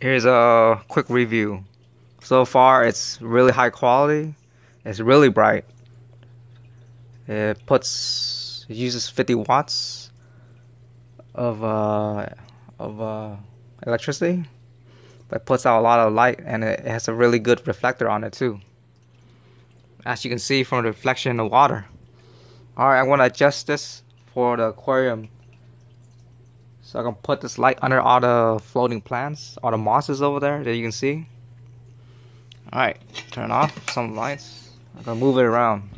Here's a quick review. So far, it's really high quality. It's really bright. It uses 50 watts of electricity, but it puts out a lot of light, and it has a really good reflector on it too, as you can see from the reflection in the water. Alright, I'm going to adjust this for the aquarium. So I can put this light under all the floating plants, all the mosses over there that you can see. Alright, turn off some lights. I'm going to move it around.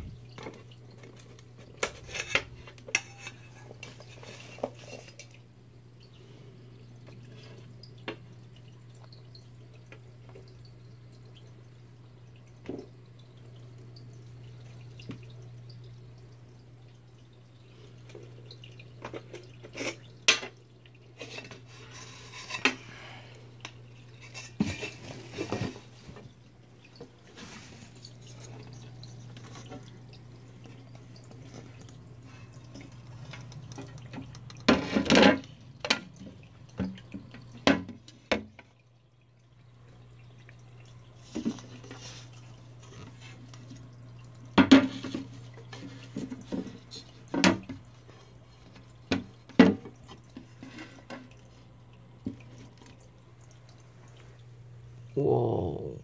Whoa.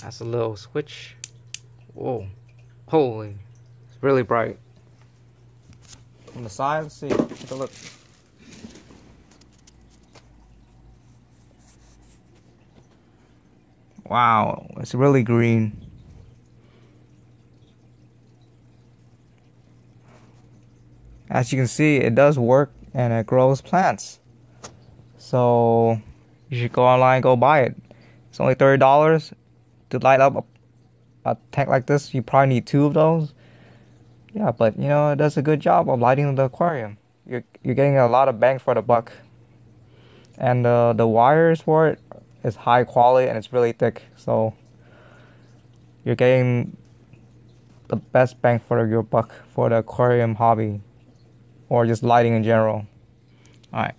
That's a little switch. Whoa. Holy. It's really bright. From the side, let's see. Take a look. Wow. It's really green. As you can see, it does work and it grows plants. So you should go online, go buy it. It's only $30 to light up a tank like this. You probably need 2 of those. Yeah, but you know, it does a good job of lighting the aquarium. You're getting a lot of bang for the buck. And the wires for it is high quality and it's really thick. So you're getting the best bang for your buck for the aquarium hobby, or just lighting in general. Alright.